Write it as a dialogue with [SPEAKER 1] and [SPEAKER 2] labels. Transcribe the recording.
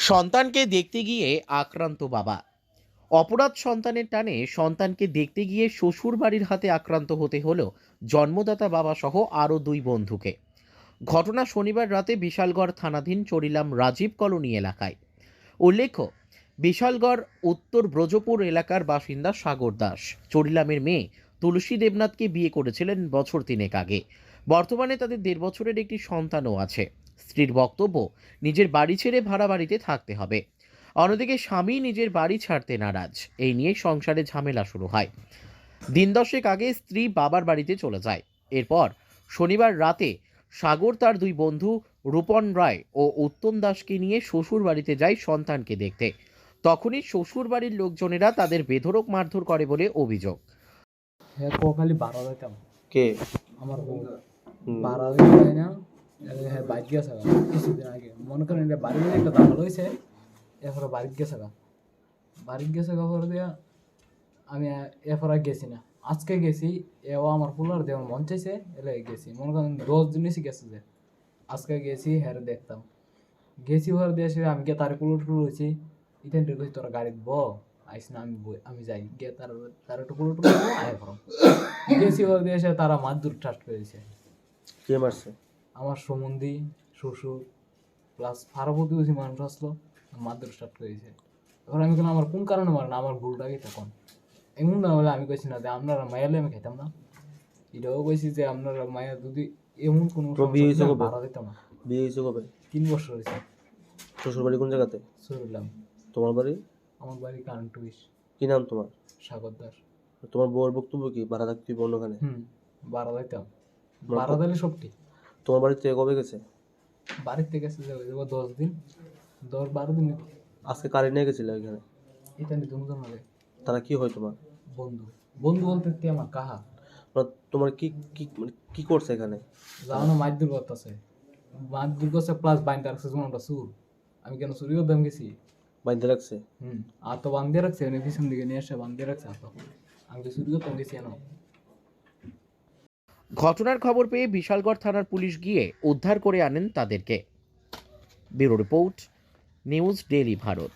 [SPEAKER 1] সন্তানকে দেখতে গিয়ে আক্রান্ত বাবা। অপরাধ সন্তানের টানে সন্তানকে দেখতে গিয়ে শ্বশুর বাড়ির হাতে আক্রান্ত হতে হলো জন্মদাতা বাবা সহ আরও দুই বন্ধুকে। ঘটনা শনিবার রাতে বিশালগড় থানাধীন চরিলাম রাজীব কলোনি এলাকায়। উল্লেখ্য, বিশালগড় উত্তর ব্রজপুর এলাকার বাসিন্দা সাগর দাস চরিলামের মেয়ে তুলসী দেবনাথকে বিয়ে করেছিলেন বছর তিনেক আগে। বর্তমানে তাদের 1.5 বছরের একটি সন্তানও আছে। স্ত্রীর বক্তব্য, নিজের বাড়ি ছেড়ে ভাড়া বাড়িতে থাকতে হবে। অন্যদিকে স্বামী নিজের বাড়ি ছাড়তে নারাজ। এই নিয়ে সংসারে ঝামেলা শুরু হয়। দিন দশেক আগে স্ত্রী বাবার বাড়িতে চলে যায়। এরপর শনিবার রাতে সাগর তার দুই বন্ধু রূপন রায় ও উত্তম দাসকে নিয়ে শ্বশুর বাড়িতে যায় সন্তানকে দেখতে। তখনই শ্বশুর বাড়ির লোকজনেরা তাদের বেধড়ক মারধর করে বলে অভিযোগ।
[SPEAKER 2] হ্যাঁ খালি বাড়া যাইতাম
[SPEAKER 3] কে?
[SPEAKER 2] আমার বউ বাড়া যাই না। হ্যাঁ বাইক গেছে কিছুদিন আগে মনে করেন এটা বাড়ি একটা দাঁড়াল হয়েছে। এরপরে বাড়িতে গেছে পরে দিয়া আমি এরপরে গেছি না। আজকে গেছি, এও আমার পোলার দেওয়ার মন চাইছে এলে গেছি। মনে করেন 10 দিন গেছে যে আজকে গেছি হ্যাঁ দেখতাম গেছি ঘরে দিয়ে আমি গিয়ে তার কুলো টুলো হয়েছি ইতেন কইছি তোরা গাড়িত আইস না আমি যাই গিয়ে তার একটু কুলো টুলো আয় করো গেছি ঘরে দিয়ে তারা মারধর ঠাস্ট করেছে।
[SPEAKER 3] কে মারছে?
[SPEAKER 2] আমার সম্বন্ধী শ্বশুর প্লাস ফারাপতি বেশি মানুষ আসলো মারধর স্টার্ট করেছে। এবার আমি কেন আমার কোন কারণে মারে না, আমার ভুলটা কি তখন এমন না হলে আমি কইছি না যে আপনারা মায়ালে আমি খেতাম না। এটাও কইছি যে আপনারা মায়া যদি এমন কোনো ভাড়া দিতাম না।
[SPEAKER 3] বিয়ে হয়েছে কবে?
[SPEAKER 2] 3 বছর হয়েছে।
[SPEAKER 3] শ্বশুর বাড়ি কোন জায়গাতে?
[SPEAKER 2] শুনলাম
[SPEAKER 3] তোমার বাড়ি?
[SPEAKER 2] আমার বাড়ি কান্টুইশ।
[SPEAKER 3] কি নাম তোমার?
[SPEAKER 2] সাগর দাস।
[SPEAKER 3] তোমার বউয়ের বক্তব্য কি? ভাড়া থাকতে অন্যখানে?
[SPEAKER 2] ভাড়া দিতাম, ভাড়া দিলে সব ঠিক।
[SPEAKER 3] তোমার বাড়ি থেকে কবে গেছে?
[SPEAKER 2] বাড়িতে গেছে যে 10 দিন 10-12 দিন।
[SPEAKER 3] আজকে কারে নিয়ে গেছিলে ওইখানে?
[SPEAKER 2] এটা নিয়ে দুজন হবে।
[SPEAKER 3] তারা কি হয় তোমার?
[SPEAKER 2] বন্ধু বন্ধু বলতে কি আমার কাহা।
[SPEAKER 3] তোমার কি কি মানে কি করছে এখানে?
[SPEAKER 2] জানো মারধর করতেছে, মারধর করছে প্লাস বাইন্দা রাখছে যেমন আমরা চুর। আমি কেন চুরি করতাম গেছি?
[SPEAKER 3] বাঁধতে রাখছে?
[SPEAKER 2] আর তো বান্ধিয়ে রাখছে, এনে পিছন দিকে নিয়ে এসে বান্ধিয়ে রাখছে। আর তো আমি তো চুরি করতাম গেছি কেন?
[SPEAKER 1] ঘটনার খবর পেয়ে বিশালগড় থানার পুলিশ গিয়ে উদ্ধার করে আনেন তাদেরকে। Bureau report, news daily Bharat.